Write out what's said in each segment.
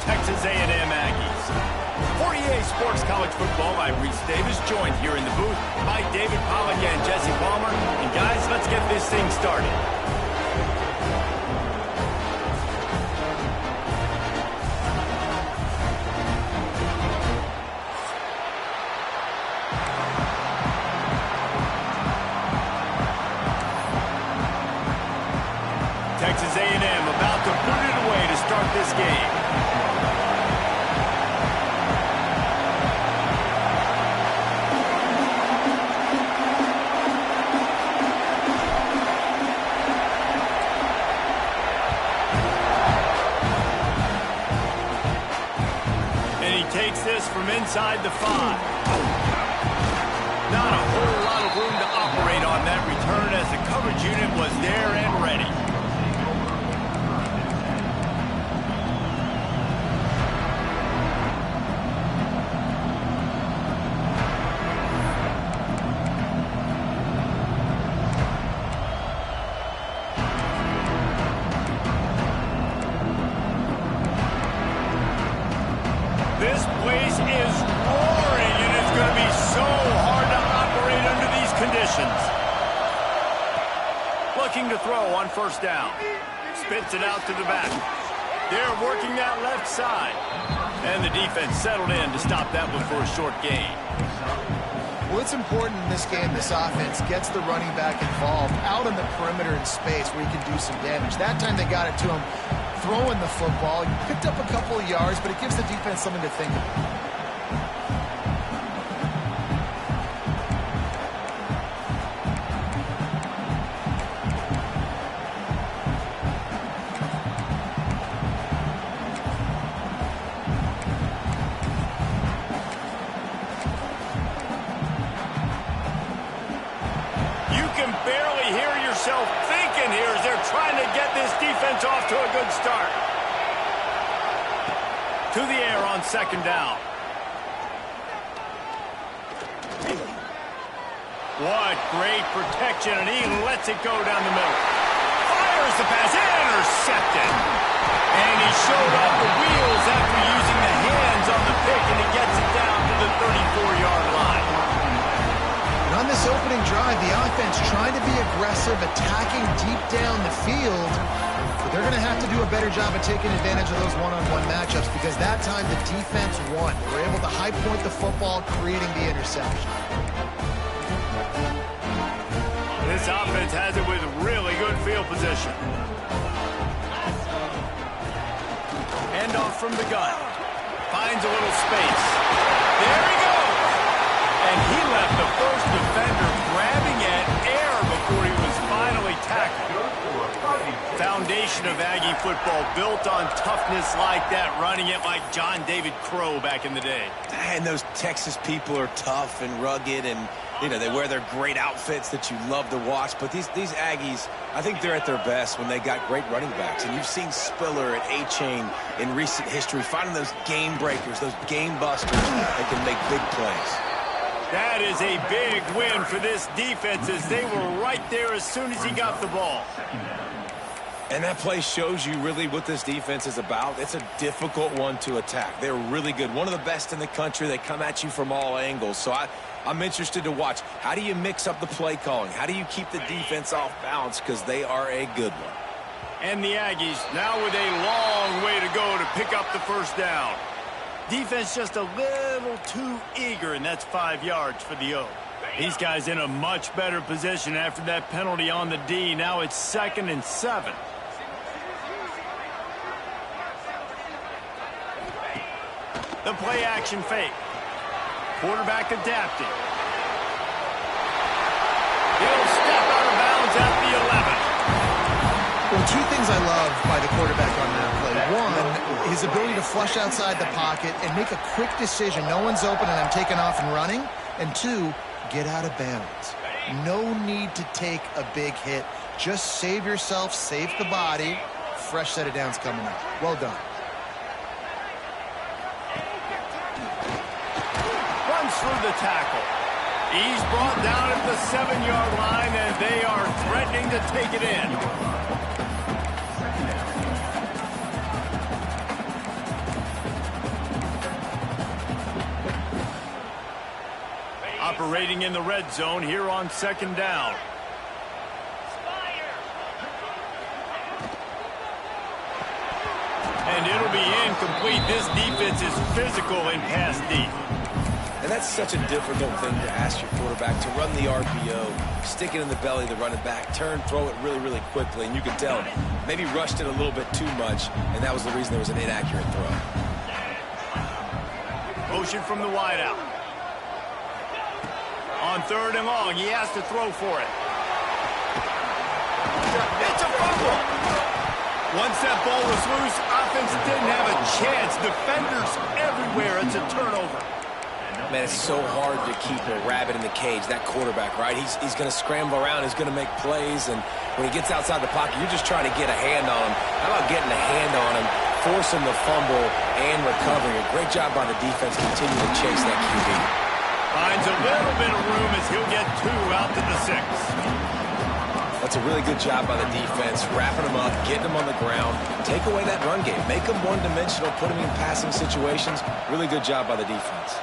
Texas A&M Aggies. 48 Sports College Football, I'm Reese Davis, joined here in the booth by David Pollack and Jesse Palmer. And guys, let's get this thing started. Texas A&M about to put it away to start this game. And he takes this from inside the 5. Not a whole lot of room to operate on that return as the coverage unit was there and ready. This place is roaring, and it's going to be so hard to operate under these conditions. Looking to throw on first down. Spits it out to the back. They're working that left side. And the defense settled in to stop that one for a short gain. Well, it's important in this game, this offense gets the running back involved out on the perimeter in space where he can do some damage. That time they got it to him throwing the football. He picked up a couple of yards, but it gives the defense something to think about. Thinking here as they're trying to get this defense off to a good start. To the air on second down. What great protection, and he lets it go down the middle. Fires the pass, intercepted. And he showed off the wheels after using the hands on the pick, and he gets it down to the 34-yard line. On this opening drive, the offense trying to be aggressive, attacking deep down the field. But they're going to have to do a better job of taking advantage of those one-on-one matchups because that time the defense won. They were able to high point the football, creating the interception. This offense has it with really good field position. Handoff from the gun. Finds a little space. There he goes. And he left the first defender grabbing at air before he was finally tackled. Foundation of Aggie football built on toughness like that, running it like John David Crow back in the day. And those Texas people are tough and rugged, and you know they wear their great outfits that you love to watch. But these Aggies, I think they're at their best when they got great running backs. And you've seen Spiller and A-Chain in recent history finding those game breakers, those game busters that can make big plays. That is a big win for this defense as they were right there as soon as he got the ball. And that play shows you really what this defense is about. It's a difficult one to attack. They're really good. One of the best in the country. They come at you from all angles. So I'm interested to watch. How do you mix up the play calling? How do you keep the defense off balance? Because they are a good one. And the Aggies now with a long way to go to pick up the first down. Defense just a little too eager, and that's 5 yards for the O. These guys in a much better position after that penalty on the D. Now it's 2nd and 7. The play action fake. Quarterback adapting. He'll step out of bounds at the 11. Well, 2 things I love by the quarterback on that play. 1, his ability to flush outside the pocket and make a quick decision. No one's open and I'm taking off and running. And 2, get out of bounds. No need to take a big hit. Just save yourself, save the body. Fresh set of downs coming up. Well done. Runs through the tackle. He's brought down at the 7-yard line, and they are threatening to take it in. operating in the red zone here on 2nd down. And it'll be incomplete. This defense is physical in pass deep. And that's such a difficult thing to ask your quarterback, to run the RPO, stick it in the belly of the running back, turn, throw it really, really quickly. And you could tell maybe rushed it a little bit too much, and that was the reason there was an inaccurate throw. Motion from the wideout. On 3rd and long, he has to throw for it. It's a fumble. Once that ball was loose, offense didn't have a chance. Defenders everywhere. It's a turnover. Man, it's so hard to keep a rabbit in the cage, that quarterback, right? He's going to scramble around. He's going to make plays. And when he gets outside the pocket, you're just trying to get a hand on him. How about getting a hand on him, force him to fumble, and recovering? A great job by the defense continuing to chase that QB. Finds a little bit of room as he'll get 2 out to the 6. That's a really good job by the defense, wrapping them up, getting them on the ground, take away that run game, make them one-dimensional, put them in passing situations. Really good job by the defense.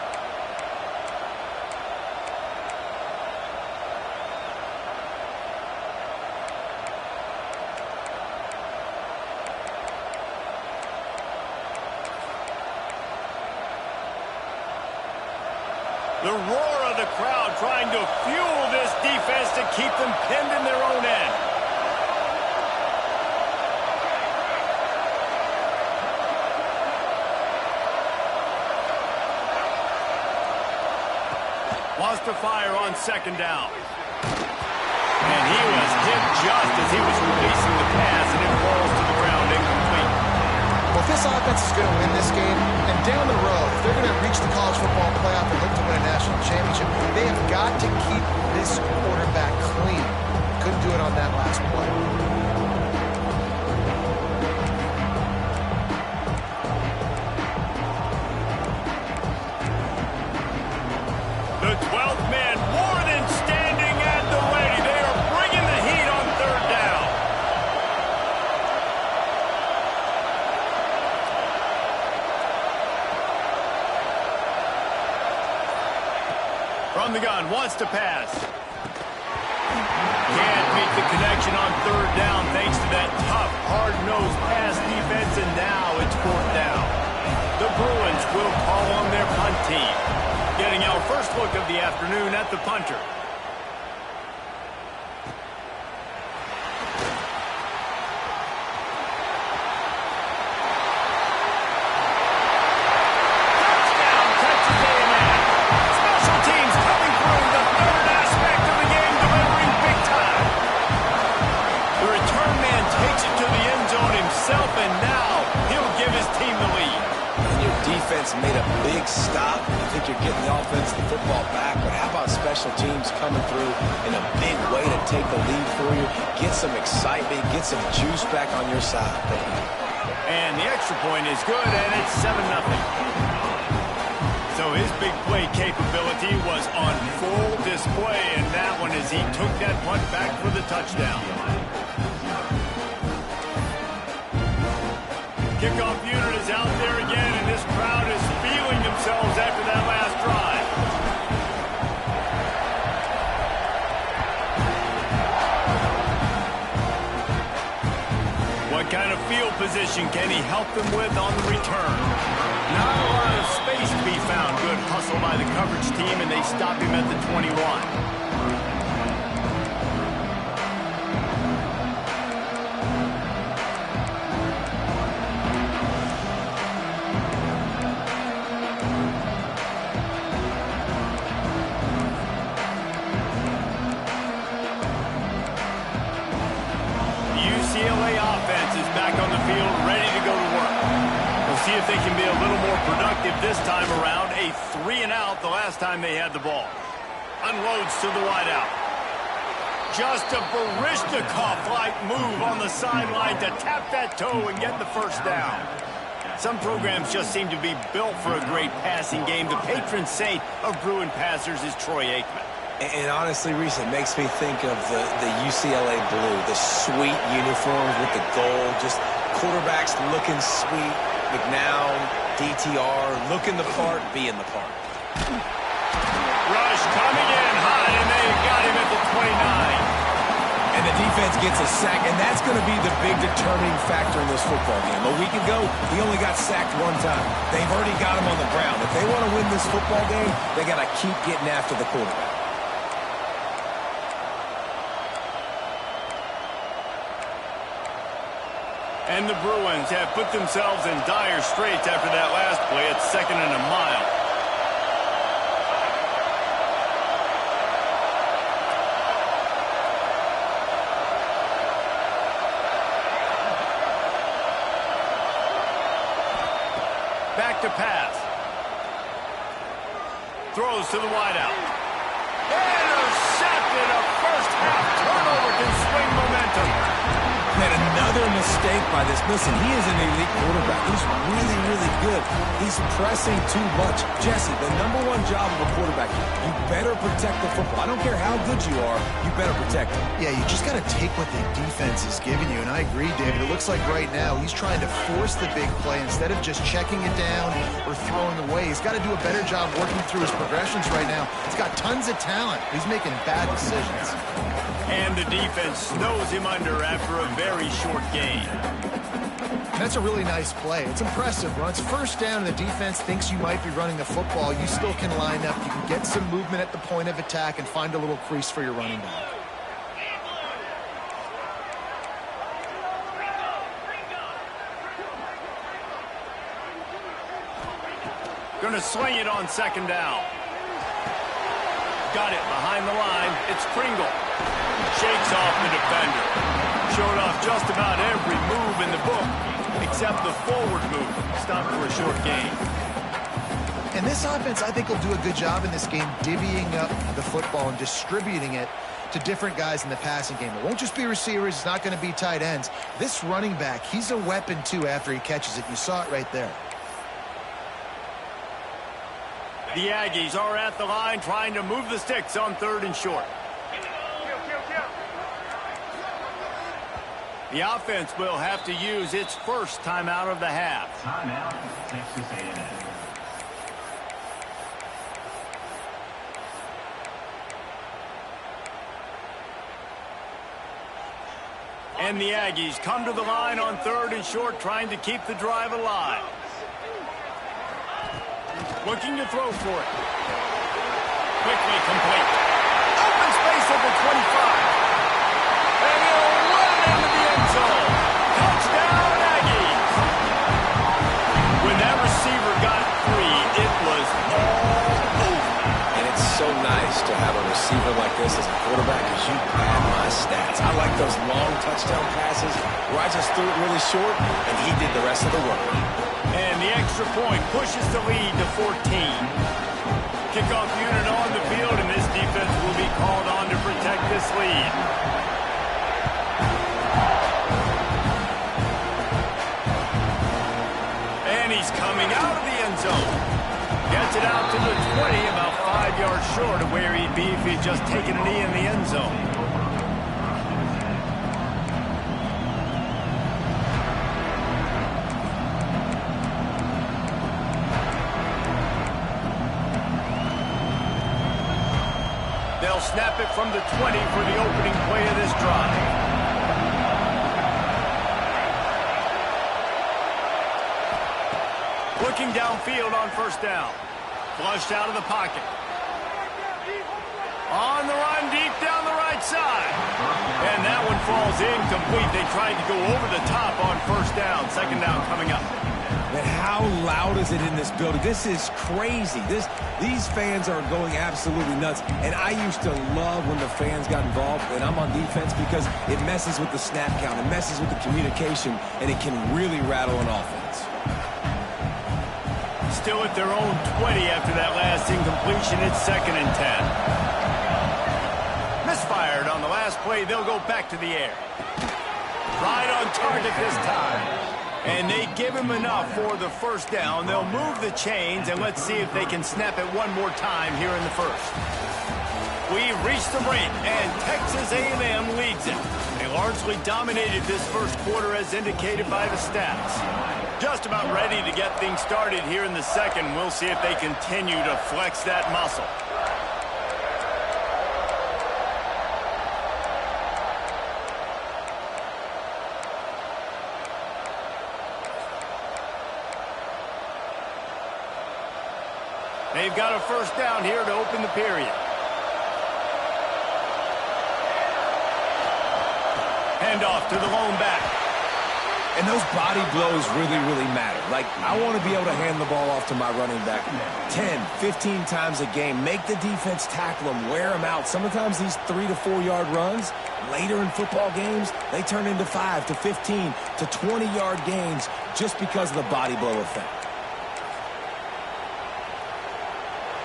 The roar of the crowd trying to fuel this defense to keep them pinned in their own end. Wants to fire on 2nd down. And he was hit just as he was releasing the pass, and it falls to the ground incomplete. Well, if this offense is going to win this game, and down the road, if they're going to reach the college football playoff and look to win a national championship, they have got to keep this quarterback clean. Couldn't do it on that last play. The 12th man more than standing at the ready. They are bringing the heat on 3rd down. From the gun, wants to pass. Can't make the connection on 3rd down thanks to that tough, hard-nosed pass defense, and now it's 4th down. The Bruins will call on their punt team. Getting our first look of the afternoon at the punter. Made a big stop. I think you're getting the offense, the football back, but how about special teams coming through in a big way to take the lead for you, get some excitement, get some juice back on your side. And the extra point is good, and it's 7-0. So his big play capability was on full display in that one as he took that punt back for the touchdown. Kickoff unit is out there again, and this crowd is feeling themselves after that last drive. What kind of field position can he help them with on the return? Not a lot of space to be found. Good hustle by the coverage team, and they stop him at the 21. See if they can be a little more productive this time around. A 3-and-out the last time they had the ball. Unloads to the wideout. Just a Baryshnikov-like move on the sideline to tap that toe and get the first down. Some programs just seem to be built for a great passing game. The patron saint of Bruin passers is Troy Aikman. And honestly, Reese, it makes me think of the UCLA blue, the sweet uniforms with the gold, just quarterbacks looking sweet. McNown, DTR, looking the part, being the part. Rush coming in hot, and they got him at the 29. And the defense gets a sack, and that's going to be the big determining factor in this football game. A week ago, he only got sacked one time. They've already got him on the ground. If they want to win this football game, they got to keep getting after the quarterback. And the Bruins have put themselves in dire straits after that last play. It's 2nd and a mile. Back to pass. Throws to the wideout. Intercepted. A first half turnover can swing momentum. And another mistake by this. Listen, he is an elite quarterback. He's really, really good. He's pressing too much. Jesse, the #1 job of a quarterback, you better protect the football. I don't care how good you are, you better protect it. Yeah, you just got to take what the defense is giving you. And I agree, David. It looks like right now he's trying to force the big play instead of just checking it down or throwing away. He's got to do a better job working through his progressions right now. He's got tons of talent. He's making bad decisions. And the defense snows him under after a very short gain. That's a really nice play. It's impressive. When it's first down and the defense thinks you might be running the football, you still can line up. You can get some movement at the point of attack and find a little crease for your running back. Going to swing it on 2nd down. Got it behind the line. It's Pringle. Shakes off the defender. Showed off just about every move in the book, except the forward move. Stopped for a short gain. And this offense, I think, will do a good job in this game divvying up the football and distributing it to different guys in the passing game. It won't just be receivers. It's not going to be tight ends. This running back, he's a weapon, too, after he catches it. You saw it right there. The Aggies are at the line trying to move the sticks on 3rd and short. The offense will have to use its first timeout of the half. Timeout, Texas A&M. And the Aggies come to the line on 3rd and short, trying to keep the drive alive. Looking to throw for it. Quickly complete. Open space at the 25. And he'll run it into the end zone. Touchdown, Aggies. When that receiver got free, it was all over. And it's so nice to have a receiver like this as a quarterback because you pad my stats. I like those long touchdown passes where I just threw it really short and he did the rest of the work. And the extra point pushes the lead to 14. Kickoff unit on the field, and this defense will be called on to protect this lead. And he's coming out of the end zone. Gets it out to the 20, about 5 yards short of where he'd be if he'd just taken a knee in the end zone. They'll snap it from the 20 for the opening play of this drive. Looking downfield on 1st down. Flushed out of the pocket. On the run, deep down the right side. And that one falls incomplete. They tried to go over the top on 1st down. 2nd down coming up. But how loud is it in this building? This is crazy. These fans are going absolutely nuts. And I used to love when the fans got involved, and I'm on defense, because it messes with the snap count. It messes with the communication, and it can really rattle an offense. Still at their own 20 after that last incompletion. It's 2nd and 10. Misfired on the last play. They'll go back to the air. Right on target this time. And they give him enough for the 1st down. They'll move the chains, and let's see if they can snap it one more time here in the 1st. We've reached the break, and Texas A&M leads it. They largely dominated this 1st quarter as indicated by the stats. Just about ready to get things started here in the 2nd. We'll see if they continue to flex that muscle. They've got a first down here to open the period. Handoff to the lone back. And those body blows really, really matter. Like, I want to be able to hand the ball off to my running back 10, 15 times a game. Make the defense tackle them, wear them out. Sometimes these 3 to 4 yard runs, later in football games, they turn into 5 to 15 to 20 yard gains just because of the body blow effect.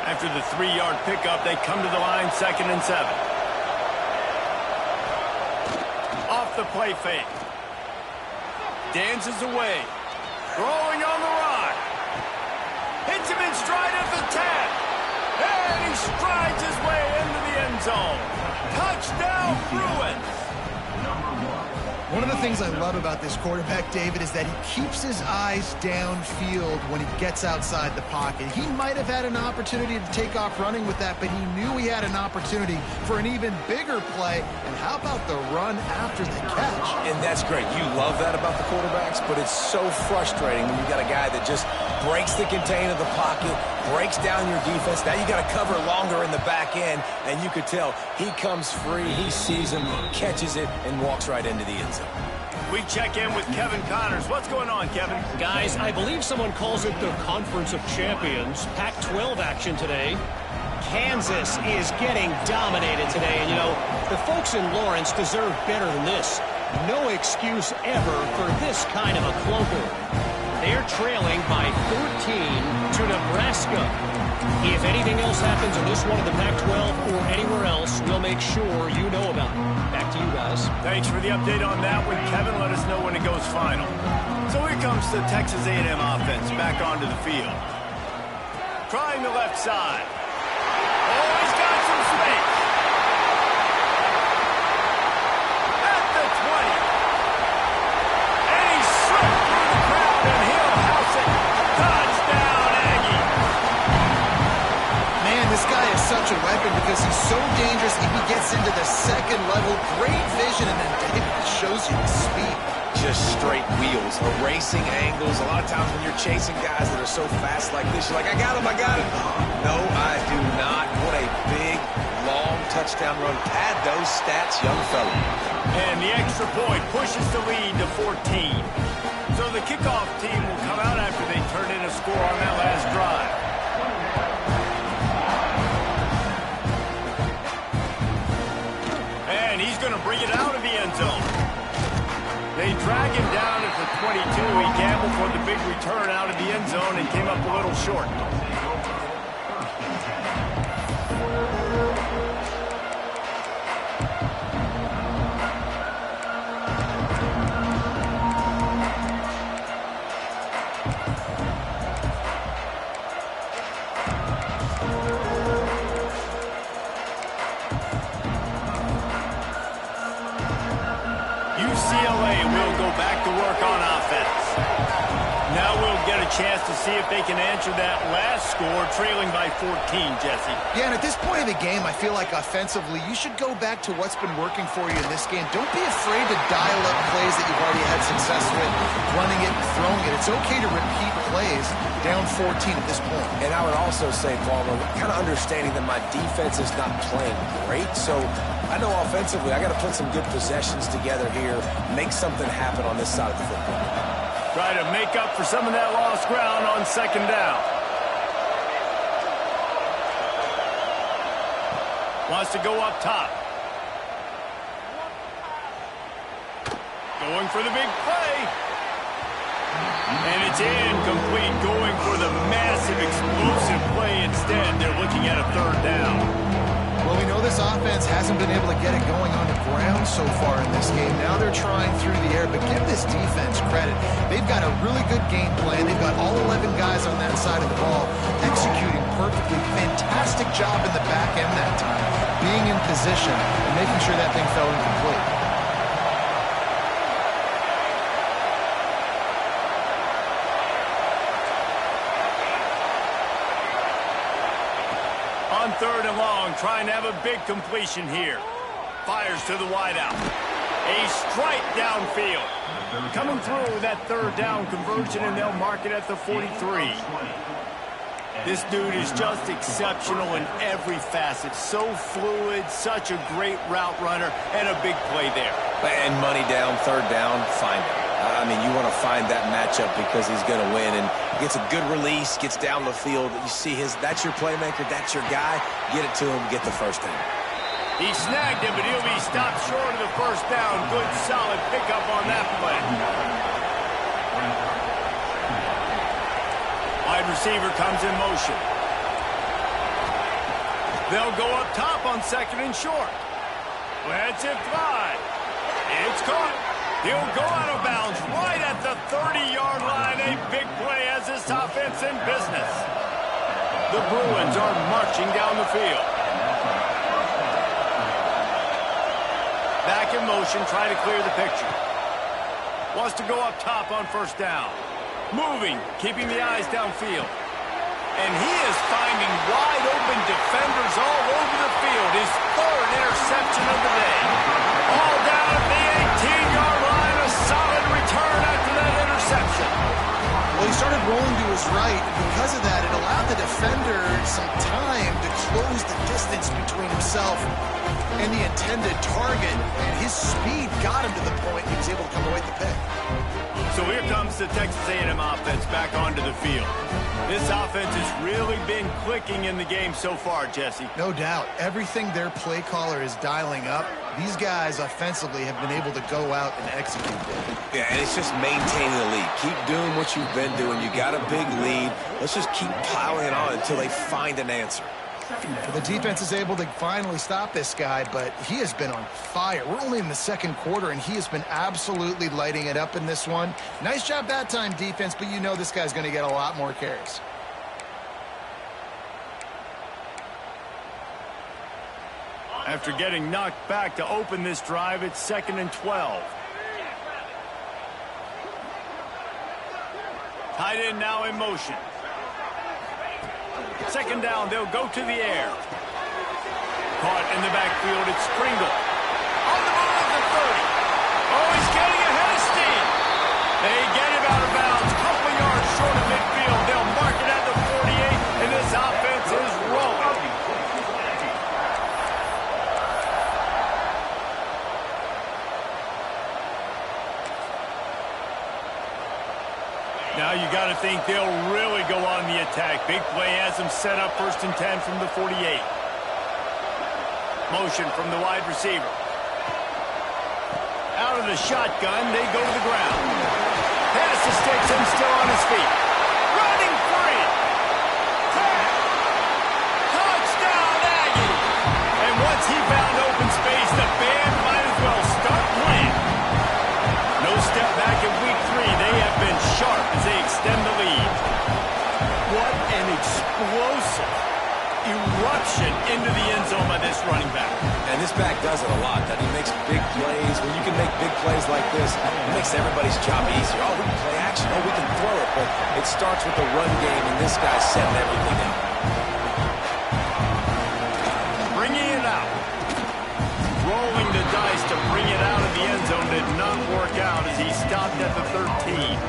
After the 3-yard pickup, they come to the line, 2nd and 7. Off the play fake. Dances away. Throwing on the run. Hits him in stride at the 10. And he strides his way into the end zone. Touchdown, Bruins. One of the things I love about this quarterback, David, is that he keeps his eyes downfield when he gets outside the pocket. He might have had an opportunity to take off running with that, but he knew he had an opportunity for an even bigger play. And how about the run after the catch? And that's great. You love that about the quarterbacks, but it's so frustrating when you got a guy that just breaks the contain of the pocket, breaks down your defense. Now you got to cover longer in the back end, and you could tell he comes free, he sees him, catches it, and walks right into the end zone. We check in with Kevin Connors. What's going on, Kevin? Guys, I believe someone calls it the Conference of Champions. Pac-12 action today. Kansas is getting dominated today. And, you know, the folks in Lawrence deserve better than this. No excuse ever for this kind of a clunker. They're trailing by 14 to Nebraska. If anything else happens in this one of the Pac-12 or anywhere else, we'll make sure you know about it. Back to you guys. Thanks for the update on that one, Kevin. Let us know when it goes final. So here comes the Texas A&M offense back onto the field. Trying the left side. Oh, he's got some space. At the 20. And he's slipped through the crowd, and he'll house it. Touchdown, Aggie. Man, this guy is such a weapon because he's so dangerous. If he gets into the second level, great vision, and then it shows you the speed. Just straight wheels, erasing angles. A lot of times when you're chasing guys that are so fast like this, you're like, I got him, I got him. No, I do not. What a big, long touchdown run. Pad those stats, young fella. And the extra point pushes the lead to 14. So the kickoff team will come out after they turn in a score on that last drive. And he's going to bring it out of the end zone. They drag him down at the 22. He gambled for the big return out of the end zone and came up a little short. UCLA will go back to work on offense. Now we'll get a chance to see if they can answer that last score, trailing by 14, Jesse. Yeah, and at this point of the game, I feel like offensively, you should go back to what's been working for you in this game. Don't be afraid to dial up plays that you've already had success with, running it and throwing it. It's okay to repeat plays down 14 at this point. And I would also say, Palmer, kind of understanding that my defense is not playing great, so I know offensively I got to put some good possessions together here, make something happen on this side of the football. Try to make up for some of that lost ground on second down. Wants to go up top. Going for the big play. And it's incomplete. Going for the massive explosive play instead. They're looking at a third down. Well, we know this offense hasn't been able to get it going on the ground so far in this game. Now they're trying through the air, but give this defense credit. They've got a really good game plan. They've got all 11 guys on that side of the ball executing perfectly. Fantastic job in the back end that time, being in position and making sure that thing fell incomplete. On third and long, trying to have a big completion here. Fires to the wideout. A strike downfield. Coming through with that third down conversion, and they'll mark it at the 43. This dude is just exceptional in every facet. So fluid, such a great route runner, and a big play there. And money down, third down, find him. I mean, you want to find that matchup because he's going to win, and gets a good release, gets down the field. You see that's your playmaker, that's your guy. Get it to him, get the first down. He snagged him, but he'll be stopped short of the first down. Good, solid pickup on that play. Wide receiver comes in motion. They'll go up top on second and short. Lets it fly. It's caught. He'll go out of bounds right at the 30-yard line. A big play as this offense in business. The Bruins are marching down the field. Back in motion, trying to clear the picture. Wants to go up top on first down. Moving, keeping the eyes downfield. And he is finding wide open defenders all over the field. His third interception of the day. All down at the 18-yard line. A solid return after that interception. Well, he started rolling to his right. Because of that, it allowed the defender some time to close the distance between himself and the intended target. And his speed got him to the point he was able to come away with the pick. So here comes the Texas A&M offense back onto the field. This offense has really been clicking in the game so far, Jesse. No doubt. Everything their play caller is dialing up, these guys offensively have been able to go out and execute it. Yeah, and it's just maintaining the lead. Keep doing what you've been doing. You got a big lead. Let's just keep piling it on until they find an answer. The defense is able to finally stop this guy, but he has been on fire. We're only in the second quarter, and he has been absolutely lighting it up in this one. Nice job that time, defense, but you know this guy's going to get a lot more carries. After getting knocked back to open this drive, it's 2nd and 12. Tight end now in motion. Second down, they'll go to the air. Caught in the backfield, it's Pringle. On the move at the 30. Oh, he's getting ahead of steam. They get him out of bounds, a couple of yards short of midfield. They'll mark it at the 48, and this offense is rolling. Now you got to think they'll really go on the attack. Big play has them set up 1st and 10 from the 48. Motion from the wide receiver. Out of the shotgun, they go to the ground. Pass to Stetson, still on his feet. Running free. Touchdown, Aggies. And once he found open space, the band might as well start playing. No step back in week 3. They have been sharp as they extend the lead. What an explosive eruption into the end zone by this running back. And this back does it a lot. That he makes big plays. When you can make big plays like this, it makes everybody's job easier. Oh, we can play action. Oh, we can throw it. But it starts with the run game, and this guy's setting everything up. Bringing it out. Rolling the dice to bring it out of the end zone did not work out as he stopped at the 13.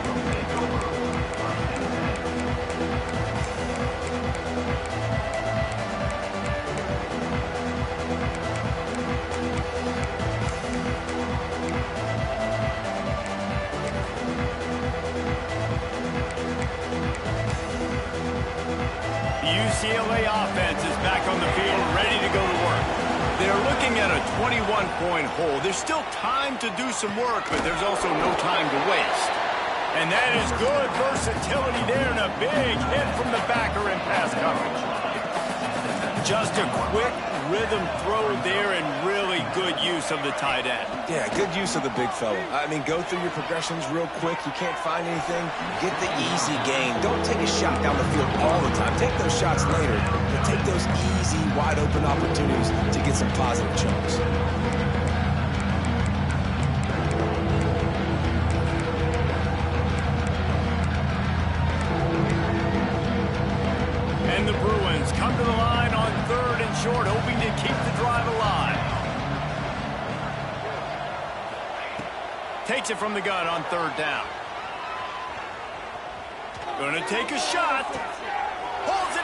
UCLA offense is back on the field, ready to go to work. They're looking at a 21-point hole. There's still time to do some work, but there's also no time to waste. And that is good versatility there and a big hit from the backer in pass coverage. Just a quick rhythm throw there and really good use of the tight end. Yeah, good use of the big fella. I mean, go through your progressions real quick. You can't find anything. Get the easy gain. Don't take a shot down the field all the time. Take those shots later, but take those easy, wide-open opportunities to get some positive chunks. And the Bruins come to the line on 3rd and short, hoping to keep the drive alive. Takes it from the gun on 3rd down. Going to take a shot. Holds it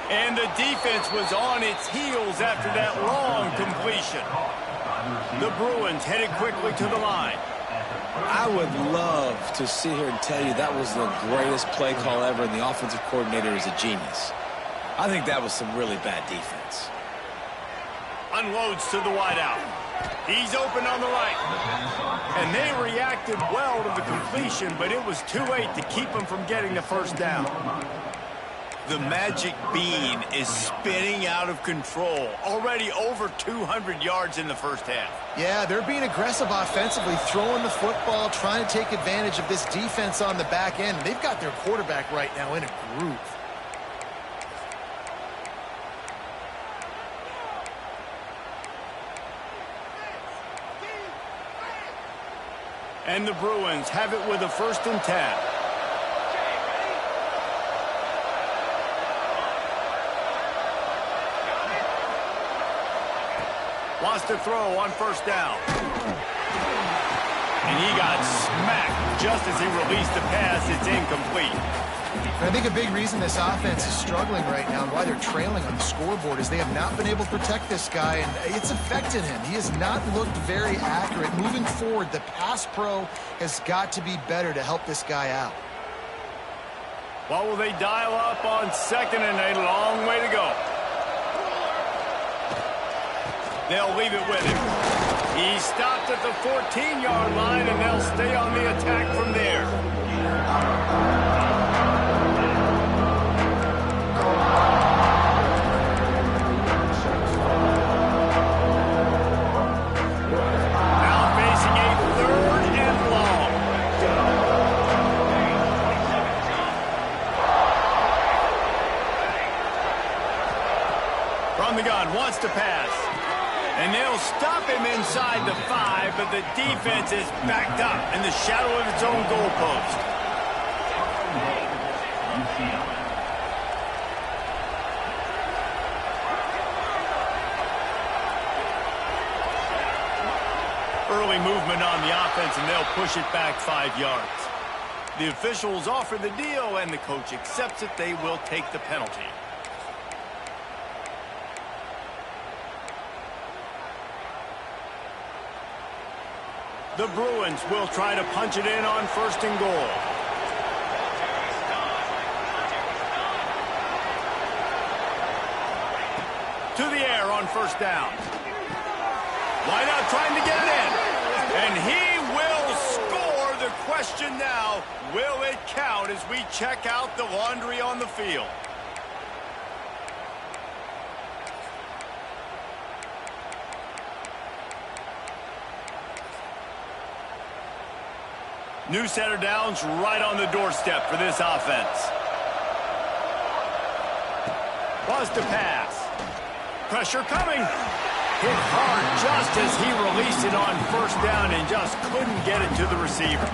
And the defense was on its heels after that long completion. The Bruins headed quickly to the line. I would love to sit here and tell you that was the greatest play call ever, and the offensive coordinator is a genius. I think that was some really bad defense. Unloads to the wideout. He's open on the right. And they reacted well to the completion, but it was too late to keep them from getting the first down. The magic bean is spinning out of control. Already over 200 yards in the first half. Yeah, they're being aggressive offensively, throwing the football, trying to take advantage of this defense on the back end. They've got their quarterback right now in a groove. And the Bruins have it with a 1st and 10. Wants to throw on 1st down. And he got smacked just as he released the pass. It's incomplete. I think a big reason this offense is struggling right now and why they're trailing on the scoreboard is they have not been able to protect this guy, and it's affected him. He has not looked very accurate. Moving forward, the pass pro has got to be better to help this guy out. Well, will they dial up on 2nd and a long way to go? They'll leave it with him. He stopped at the 14-yard line, and they'll stay on the attack from there. Now facing a 3rd and long. From the gun, wants to pass. And they'll stop him inside the 5, but the defense is backed up in the shadow of its own goalpost. Early movement on the offense, and they'll push it back 5 yards. The officials offer the deal, and the coach accepts it. They will take the penalty. The Bruins will try to punch it in on 1st and goal. To the air on 1st down. Wideout trying to get it in. And he will score. The question now, will it count as we check out the laundry on the field? New set of downs right on the doorstep for this offense. Was to pass. Pressure coming. Hit hard just as he released it on 1st down and just couldn't get it to the receiver.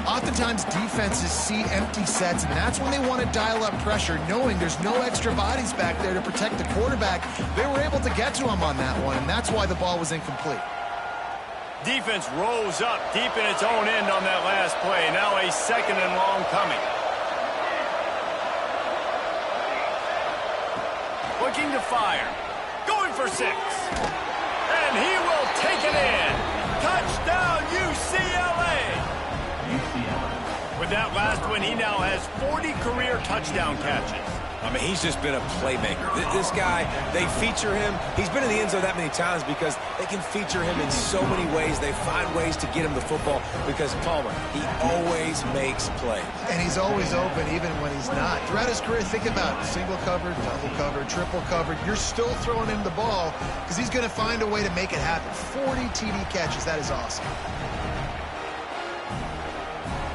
Oftentimes defenses see empty sets, and that's when they want to dial up pressure, knowing there's no extra bodies back there to protect the quarterback. They were able to get to him on that one, and that's why the ball was incomplete. Defense rose up deep in its own end on that last play. Now a 2nd and long coming. Looking to fire. Going for 6. And he will take it in. Touchdown, UCLA. With that last one, he now has 40 career touchdown catches. I mean, he's just been a playmaker. This guy, they feature him. He's been in the end zone that many times because they can feature him in so many ways. They find ways to get him the football because Palmer, he always makes plays. And he's always open even when he's not. Throughout his career, think about it. Single covered, double covered, triple covered. You're still throwing him the ball because he's going to find a way to make it happen. 40 TD catches. That is awesome.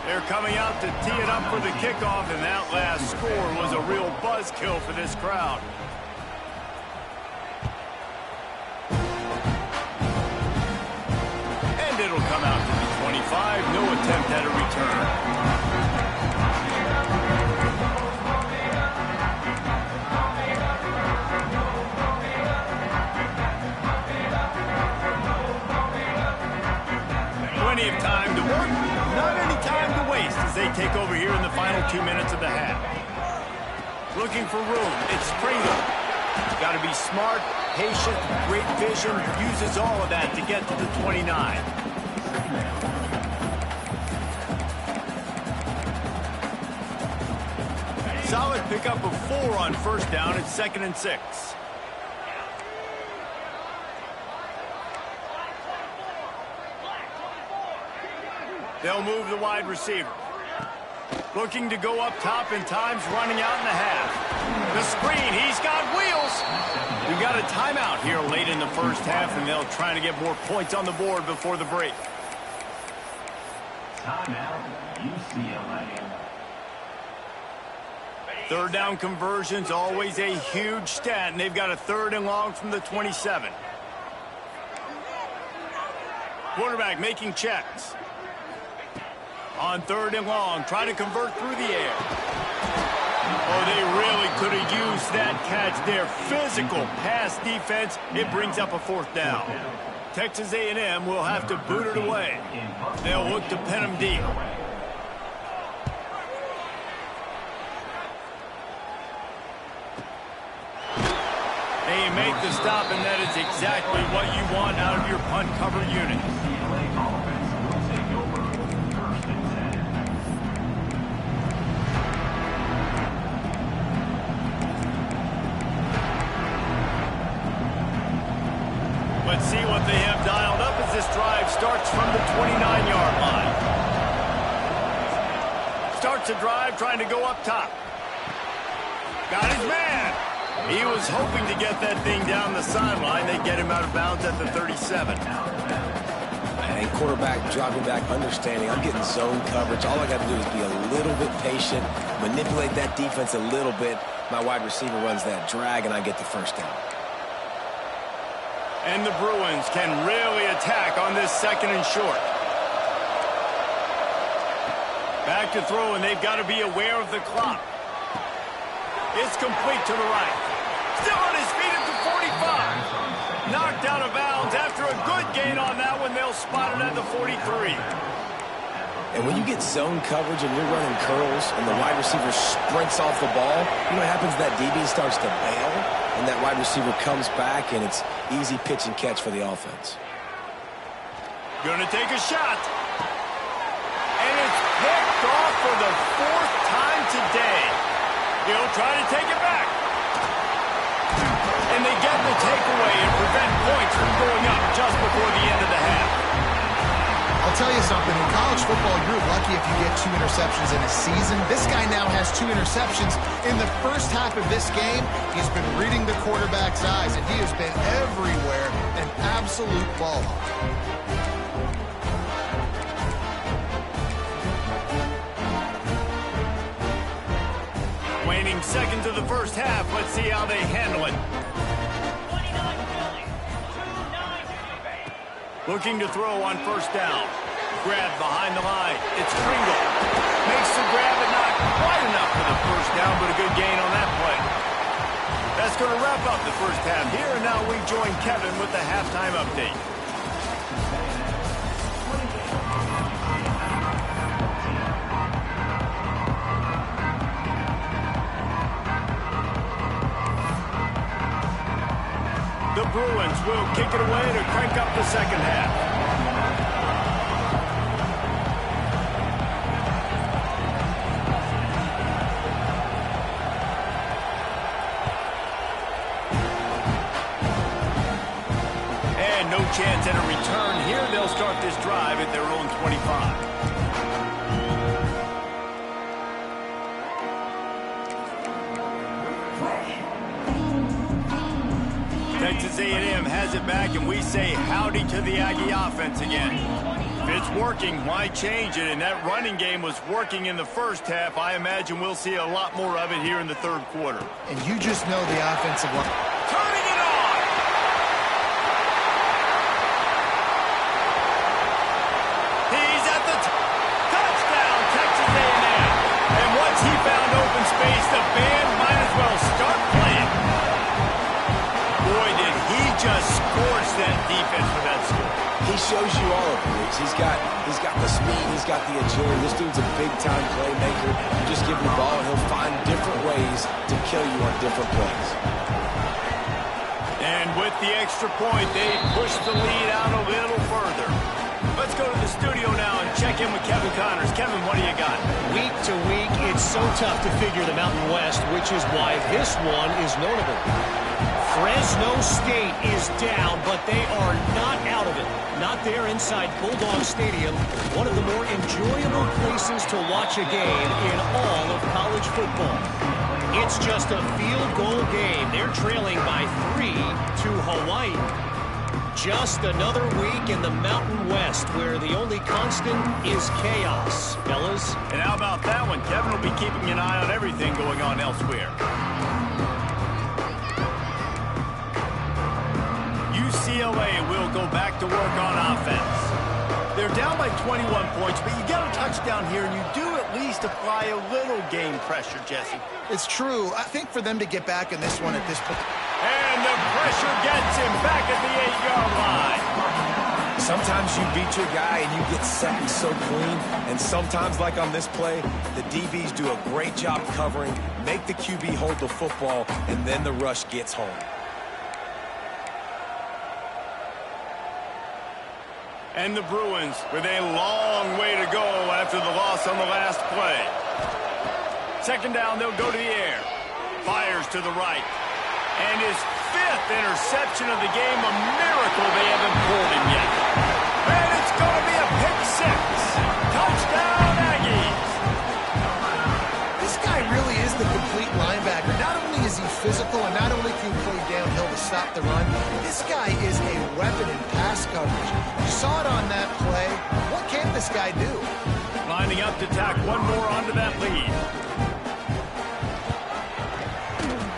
They're coming out to tee it up for the kickoff, and that last score was a real buzzkill for this crowd. And it'll come out to the 25. No attempt at a return. 'Plenty of time to work, not any time to waste as they take over here in the final 2 minutes of the half. Looking for room. It's Stringer. Got to be smart, patient, great vision. Uses all of that to get to the 29. Solid pickup of 4 on first down. It's 2nd and 6. They'll move the wide receiver. Looking to go up top, and time's running out in the half. The screen, he's got wheels. We got a timeout here late in the first half, and they'll try to get more points on the board before the break. Timeout, UCLA. Third down conversions, always a huge stat, and they've got a 3rd and long from the 27. Quarterback making checks. On 3rd and long, trying to convert through the air. Oh, they really could have used that catch there. Physical pass defense. It brings up a 4th down. Texas A&M will have to boot it away. They'll look to pin them deep. They make the stop, and that is exactly what you want out of your punt cover unit. Let's see what they have dialed up as this drive starts from the 29-yard line. Starts a drive trying to go up top. Got his man. He was hoping to get that thing down the sideline. They get him out of bounds at the 37. And quarterback dropping back, understanding I'm getting zone coverage. All I got to do is be a little bit patient, manipulate that defense a little bit. My wide receiver runs that drag, and I get the first down. And the Bruins can really attack on this 2nd and short. Back to throw, and they've got to be aware of the clock. It's complete to the right. Still on his feet at the 45. Knocked out of bounds after a good gain on that one. They'll spot it at the 43. And when you get zone coverage and you're running curls and the wide receiver sprints off the ball, you know what happens? That DB starts to bail, and that wide receiver comes back, and it's easy pitch and catch for the offense. Gonna take a shot. And it's picked off for the 4th time today. He'll try to take it back. And they get the takeaway and prevent points from going up just before the end of the half. I'll tell you something. In college football, you're lucky if you get 2 interceptions in a season. This guy now has 2 interceptions. In the first half of this game, he's been reading the quarterback's eyes, and he has been everywhere, an absolute ball hawk. Waning seconds of the first half. Let's see how they handle it. Looking to throw on first down. Grab behind the line. It's Kringle. Makes the grab, but not quite enough for the first down, but a good gain on that play. That's going to wrap up the first half here, and now we join Kevin with the halftime update. The Bruins will kick it away to crank up the second half. And no chance at a return here. They'll start this drive at their own 25. Texas A&M has it back, and we say howdy to the Aggie offense again. If it's working, why change it? And that running game was working in the first half. I imagine we'll see a lot more of it here in the third quarter. And you just know the offensive line. Turning it on! He's at the touchdown, Texas A&M. And once he found open space, the band might as well start playing. Boy, did he just scorch that defense with that score. He shows you all of it. He's got the speed. He's got the agility. This dude's a big-time playmaker. You just give him the ball, and he'll find different ways to kill you on different plays. And with the extra point, they push the lead out a little further. Let's go to the studio now and check in with Kevin Connors. Kevin, what do you got? Week to week, it's so tough to figure the Mountain West, which is why this one is notable. Fresno State is down, but they are not out of it. Not there inside Bulldog Stadium, one of the more enjoyable places to watch a game in all of college football. It's just a field goal game. They're trailing by 3 to Hawaii. Just another week in the Mountain West where the only constant is chaos, fellas. And how about that one? Kevin will be keeping an eye on everything going on elsewhere. UCLA will go back to work on offense. They're down by 21 points, but you get a touchdown here, and you do at least apply a little game pressure, Jesse. It's true. I think for them to get back in this one at this point. And the pressure gets him back at the 8-yard line. Sometimes you beat your guy and you get sacked so clean, and sometimes, like on this play, the DBs do a great job covering, make the QB hold the football, and then the rush gets home. And the Bruins with a long way to go after the loss on the last play. Second down, they'll go to the air. Fires to the right. And his 5th interception of the game, a miracle they haven't pulled him yet. And it's going to be a pick 6. Touchdown, Aggies. This guy really is the complete linebacker. Not only is he physical, and not only can he play downhill to stop the run, this guy is a weapon in pass coverage. You saw it on that play. What can this guy do? Lining up to tack one more onto that lead.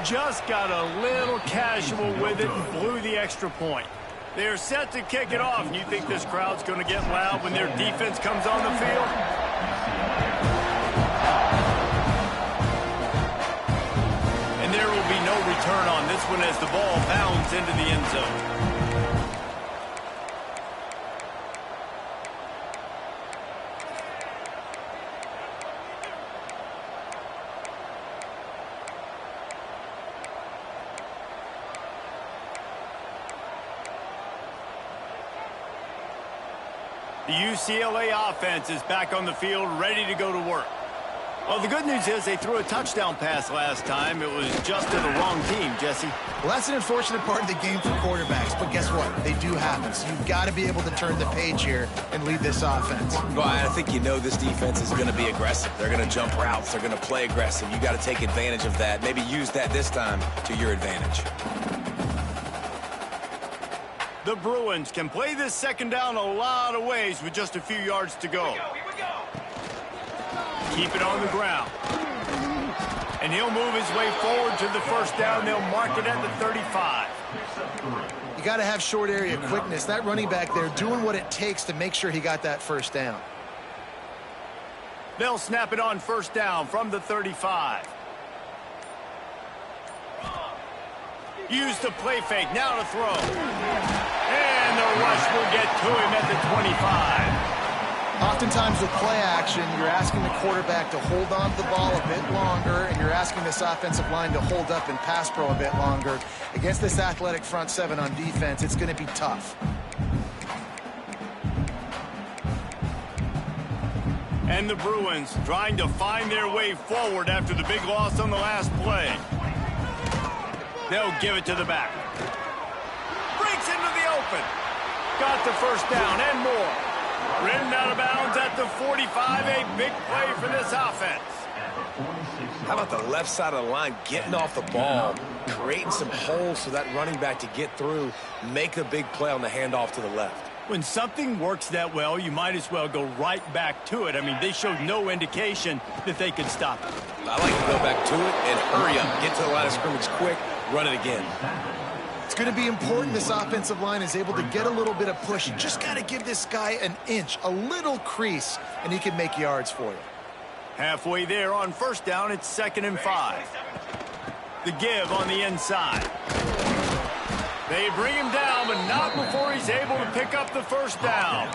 Just got a little casual with it and blew the extra point. They're set to kick it off, and you think this crowd's going to get loud when their defense comes on the field? And there will be no return on this one as the ball bounds into the end zone. The UCLA offense is back on the field, ready to go to work. Well, the good news is they threw a touchdown pass last time. It was just to the wrong team, Jesse. Well, that's an unfortunate part of the game for quarterbacks, but guess what? They do happen. So you've got to be able to turn the page here and lead this offense. Well, I think you know this defense is going to be aggressive. They're going to jump routes. They're going to play aggressive. You got to take advantage of that. Maybe use that this time to your advantage. The Bruins can play this second down a lot of ways with just a few yards to go. Keep it on the ground. And he'll move his way forward to the first down. They'll mark it at the 35. You got to have short area quickness. That running back there doing what it takes to make sure he got that first down. They'll snap it on first down from the 35. Use the play fake, now to throw. And the rush will get to him at the 25. Oftentimes with play action, you're asking the quarterback to hold on to the ball a bit longer, and you're asking this offensive line to hold up in pass pro a bit longer. Against this athletic front seven on defense, it's going to be tough. And the Bruins trying to find their way forward after the big loss on the last play. They'll give it to the back. Breaks into the open. Got the first down and more. Ridden out of bounds at the 45. A big play for this offense. How about the left side of the line getting off the ball, creating some holes for that running back to get through, make a big play on the handoff to the left. When something works that well, you might as well go right back to it. I mean, they showed no indication that they could stop it. I like to go back to it and hurry up, get to the line of scrimmage quick, run it again. It's going to be important this offensive line is able to get a little bit of push. You just got to give this guy an inch, a little crease, and he can make yards for you. Halfway there on first down, it's 2nd and 5. The give on the inside. They bring him down, but not before he's able to pick up the first down.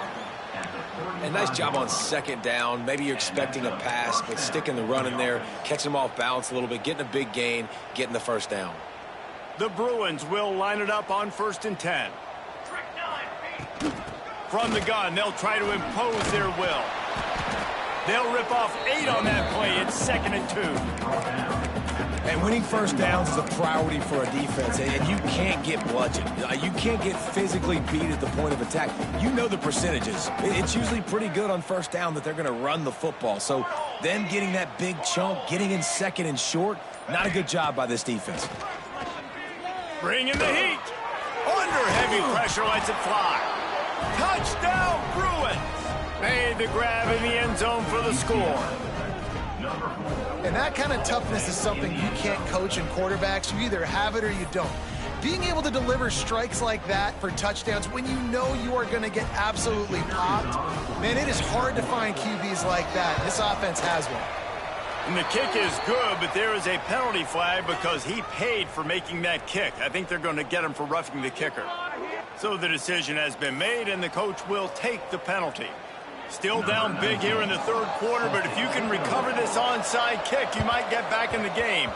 And nice job on second down. Maybe you're expecting a pass, but sticking the run in there, catching them off balance a little bit, getting a big gain, getting the first down. The Bruins will line it up on 1st and 10. From the gun, they'll try to impose their will. They'll rip off 8 on that play. It's 2nd and 2. And winning first downs is a priority for a defense, and you can't get bludgeoned. You can't get physically beat at the point of attack. You know the percentages. It's usually pretty good on first down that they're going to run the football. So them getting that big chunk, getting in 2nd and short, not a good job by this defense. Bringing the heat. Under heavy pressure, lets it fly. Touchdown, Bruins. Made the grab in the end zone for the score. And that kind of toughness is something you can't coach in quarterbacks. You either have it or you don't. Being able to deliver strikes like that for touchdowns when you know you are going to get absolutely popped, man, it is hard to find QBs like that. This offense has one. And the kick is good, but there is a penalty flag because he paid for making that kick. I think they're going to get him for roughing the kicker. So the decision has been made, and the coach will take the penalty. Still down big here in the 3rd quarter, but if you can recover this onside kick, you might get back in the game.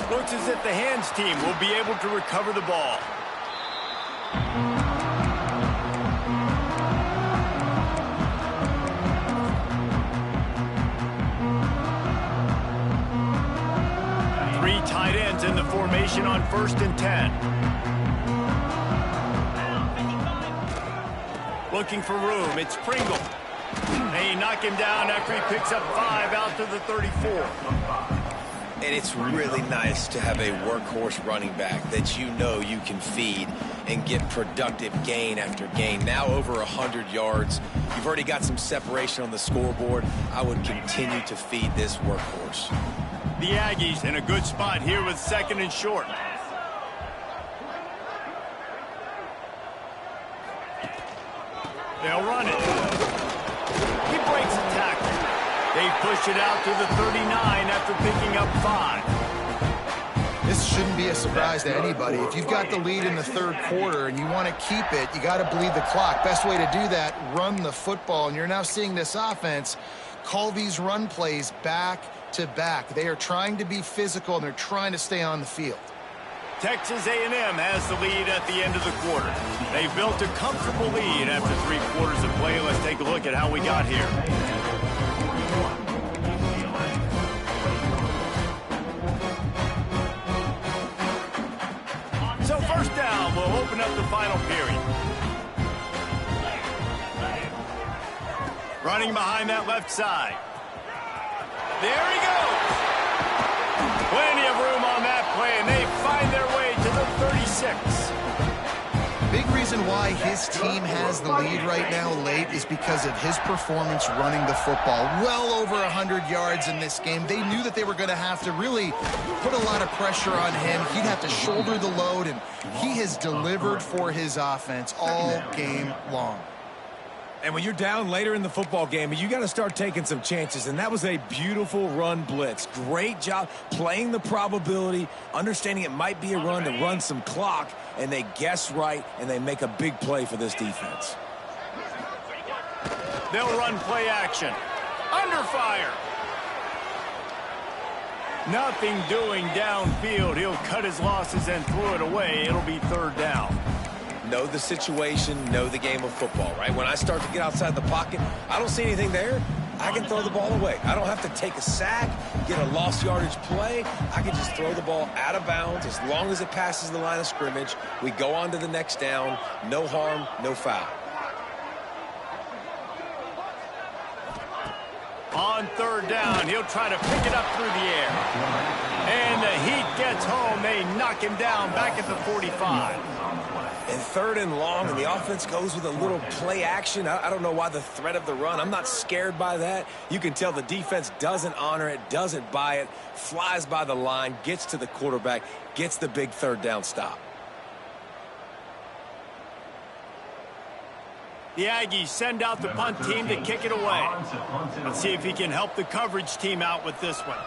Looks as if the hands team will be able to recover the ball. Three tight ends in the formation on 1st and 10. Looking for room. It's Pringle. They knock him down after he picks up 5 out to the 34. And it's really nice to have a workhorse running back that you know you can feed and get productive gain after gain. Now over 100 yards. You've already got some separation on the scoreboard. I would continue to feed this workhorse. The Aggies in a good spot here with 2nd and short. They'll run it. He breaks a tackle. They push it out to the 39 after picking up 5. This shouldn't be a surprise to anybody. If you've got the lead in the 3rd quarter and you want to keep it, you got to bleed the clock. Best way to do that, run the football. And you're now seeing this offense call these run plays back to back. They are trying to be physical, and they're trying to stay on the field. Texas A&M has the lead at the end of the quarter. They built a comfortable lead after 3 quarters of play. Let's take a look at how we got here. So 1st down will open up the final period. Running behind that left side. There he goes. Plenty of room on that play, and they find their way to the 36. Big reason why his team has the lead right now late is because of his performance running the football. Well over 100 yards in this game. They knew that they were going to have to really put a lot of pressure on him. He'd have to shoulder the load, and he has delivered for his offense all game long. And when you're down later in the football game, you got to start taking some chances. And that was a beautiful run blitz. Great job playing the probability, understanding it might be a run to run some clock, and they guess right, and they make a big play for this defense. They'll run play action. Under fire. Nothing doing downfield. He'll cut his losses and throw it away. It'll be 3rd down. Know the situation, know the game of football, right? When I start to get outside the pocket, I don't see anything there, I can throw the ball away. I don't have to take a sack, get a lost yardage play. I can just throw the ball out of bounds as long as it passes the line of scrimmage. We go on to the next down. No harm, no foul. On 3rd down, he'll try to pick it up through the air. And the heat gets home. They knock him down back at the 45. And 3rd and long, and the offense goes with a little play action. I don't know why the threat of the run. I'm not scared by that. You can tell the defense doesn't honor it, doesn't buy it, flies by the line, gets to the quarterback, gets the big 3rd down stop. The Aggies send out the punt team to kick it away. Let's see if he can help the coverage team out with this one.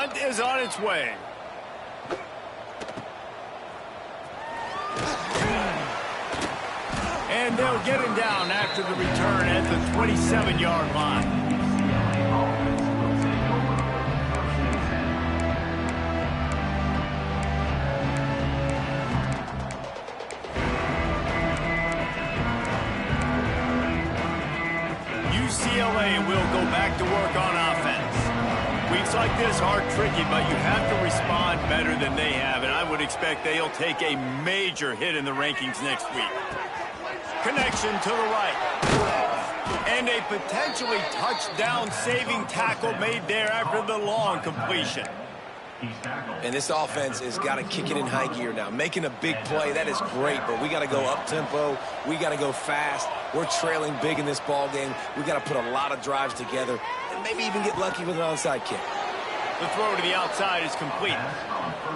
punt is on its way. And they'll get him down after the return at the 27-yard line. UCLA will go back to work on offense. Weeks like this are tricky, but you have to respond better than they have, and I would expect they'll take a major hit in the rankings next week. Connection to the right. And a potentially touchdown-saving tackle made there after the long completion. And this offense has got to kick it in high gear now. Making a big play, that is great, but we got to go up-tempo. We got to go fast. We're trailing big in this ball game. We got to put a lot of drives together and maybe even get lucky with an onside kick. The throw to the outside is complete.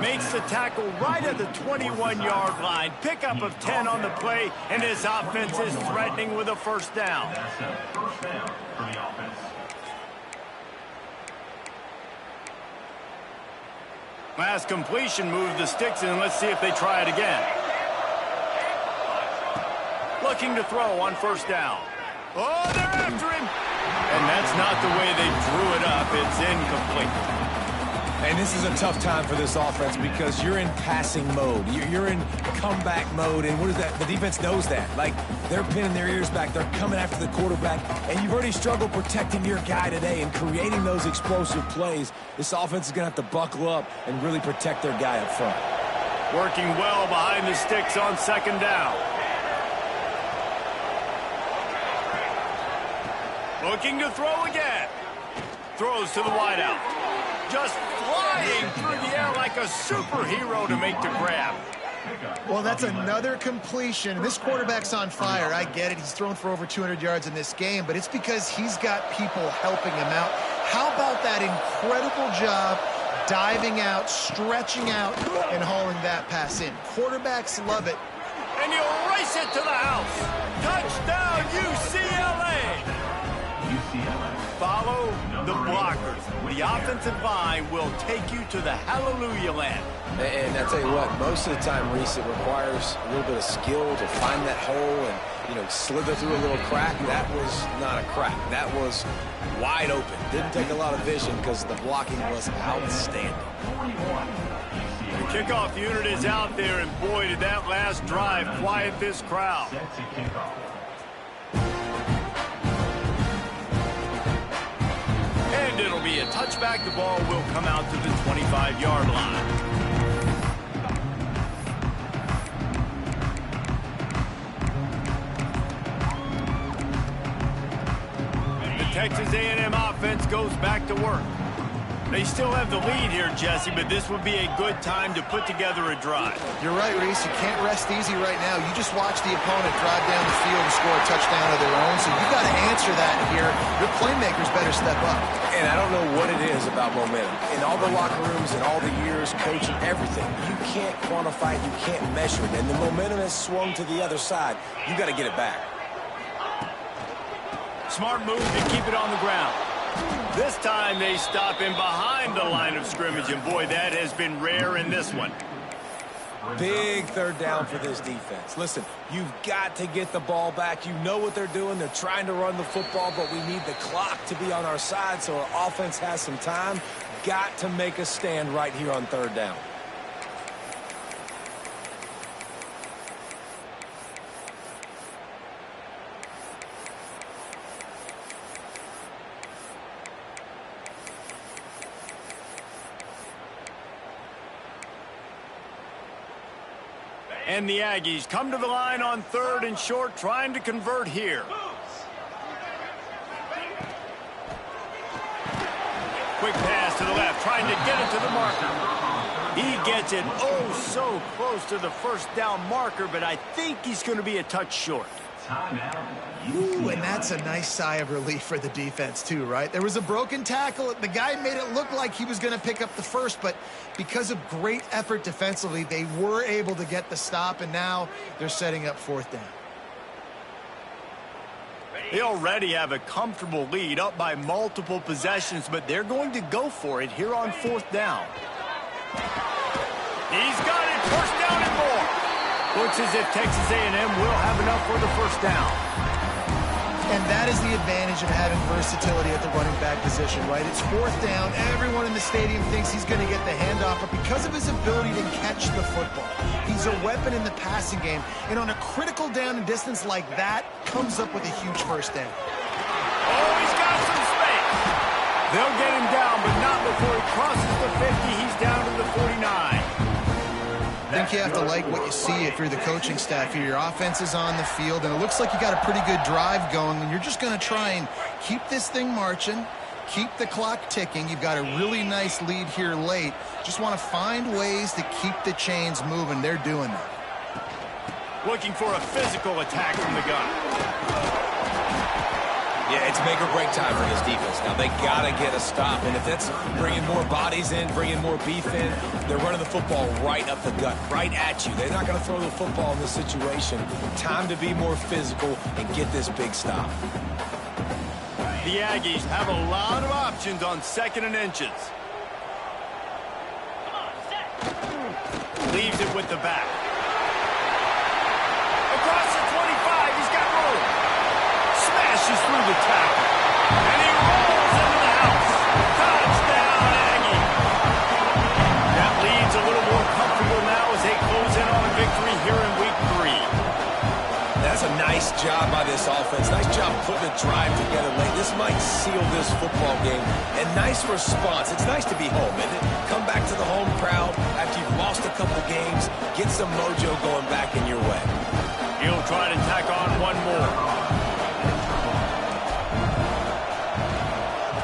Makes the tackle right at the 21-yard line. Pickup of 10 on the play, and his offense is threatening with a first down. That's a first down for the offense. Last completion moved the sticks in. Let's see if they try it again. Looking to throw on first down. Oh, they're after him. And that's not the way they drew it up. It's incomplete. And this is a tough time for this offense because you're in passing mode. You're in comeback mode, and what is that? The defense knows that. Like, they're pinning their ears back. They're coming after the quarterback, and you've already struggled protecting your guy today and creating those explosive plays. This offense is going to have to buckle up and really protect their guy up front. Working well behind the sticks on second down. Looking to throw again. Throws to the wideout. Just flying through the air like a superhero to make the grab. Well, that's another completion. This quarterback's on fire. I get it. He's thrown for over 200 yards in this game, but it's because he's got people helping him out. How about that incredible job diving out, stretching out, and hauling that pass in? Quarterbacks love it. And he'll race it to the house. Touchdown, UCLA. Follow the blockers. The offensive line will take you to the hallelujah land. And I tell you what, most of the time, Reese, it requires a little bit of skill to find that hole and, slither through a little crack. That was not a crack. That was wide open. Didn't take a lot of vision because the blocking was outstanding. The kickoff unit is out there, and boy, did that last drive quiet this crowd. And it'll be a touchback. The ball will come out to the 25-yard line. The Texas A&M offense goes back to work. They still have the lead here, Jesse, but this would be a good time to put together a drive. You're right, Reese. You can't rest easy right now. You just watch the opponent drive down the field and score a touchdown of their own, so you've got to answer that here. Your playmakers better step up. And I don't know what it is about momentum. In all the locker rooms and all the years coaching, everything, you can't quantify it, you can't measure it. And the momentum has swung to the other side. You got to get it back. Smart move to keep it on the ground. This time they stop him behind the line of scrimmage, and boy, that has been rare in this one. Big third down for this defense. Listen, you've got to get the ball back. You know what they're doing. They're trying to run the football, but we need the clock to be on our side so our offense has some time. Got to make a stand right here on third down. And the Aggies come to the line on third and short, trying to convert here. Quick pass to the left, trying to get it to the marker. He gets it oh so close to the first down marker, but I think he's going to be a touch short. Ooh, and that's a nice sigh of relief for the defense too, right? There was a broken tackle. The guy made it look like he was going to pick up the first, but because of great effort defensively, they were able to get the stop, and now they're setting up fourth down. They already have a comfortable lead, up by multiple possessions, but they're going to go for it here on 4th down. He's got it, 1st down and more. Looks as if Texas A&M will have enough for the 1st down. And that is the advantage of having versatility at the running back position, right? It's 4th down. Everyone in the stadium thinks he's going to get the handoff, but because of his ability to catch the football, he's a weapon in the passing game. And on a critical down and distance like that, comes up with a huge 1st down. Oh, he's got some space. They'll get him down, but not before he crosses the 50. He's down to the 49. I think you have to like what you see if you're the coaching staff here. Your offense is on the field, and it looks like you got a pretty good drive going, and you're just going to try and keep this thing marching, keep the clock ticking. You've got a really nice lead here late. Just want to find ways to keep the chains moving. They're doing that. Looking for a physical attack from the gun. Yeah, it's make or break time for this defense. Now, they got to get a stop, and if that's bringing more bodies in, bringing more beef in, they're running the football right up the gut, right at you. They're not going to throw the football in this situation. Time to be more physical and get this big stop. The Aggies have a lot of options on 2nd and inches. Leaves it with the back. Across the 25, he's got room. Smashes through the tackle. And he rolls into the house. Touchdown, Aggie. That lead's a little more comfortable now as they close in on a victory here in week 3. That's a nice job by this offense. Nice job putting a drive together late. This might seal this football game. And nice response. It's nice to be home, isn't it? Come back to the home crowd after you've lost a couple games. Get some mojo going back in your way. He'll try to tack on one more.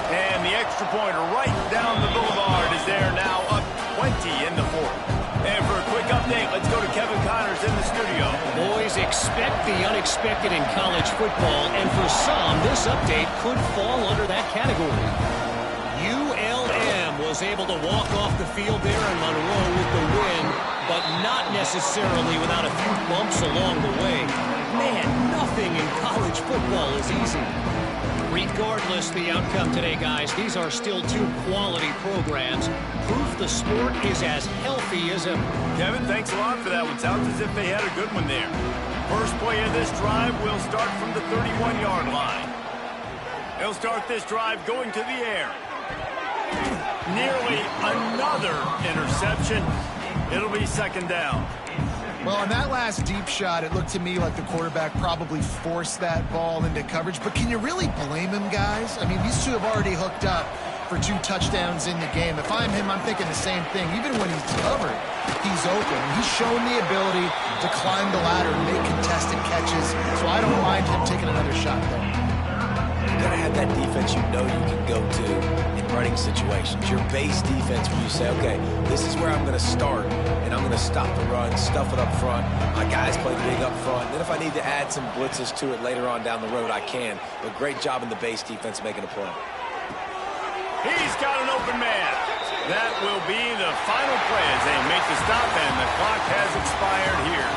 And the extra pointer right down the boulevard is there now, up 20 in the 4th. And for a quick update, let's go to Kevin Connors in the studio. Boys, expect the unexpected in college football, and for some, this update could fall under that category. ULM was able to walk off the field there in Monroe with the win, but not necessarily without a few bumps along the way. Man, nothing in college football is easy. Regardless the outcome today, guys, these are still 2 quality programs. Proof the sport is as healthy as ever. Kevin, thanks a lot for that one. Sounds as if they had a good one there. First play of this drive will start from the 31-yard line. They'll start this drive going to the air. Nearly another interception. It'll be 2nd down. Well, on that last deep shot, it looked to me like the quarterback probably forced that ball into coverage. But can you really blame him, guys? I mean, these two have already hooked up for 2 touchdowns in the game. If I'm him, I'm thinking the same thing. Even when he's covered, he's open. He's shown the ability to climb the ladder and make contested catches. So I don't mind him taking another shot there. You got to have that defense you know you can go to in running situations. Your base defense where you say, okay, this is where I'm going to start, and I'm going to stop the run, stuff it up front. My guys play big up front. Then if I need to add some blitzes to it later on down the road, I can. But great job in the base defense making a play. He's got an open man. That will be the final play as they make the stop, and the clock has expired here.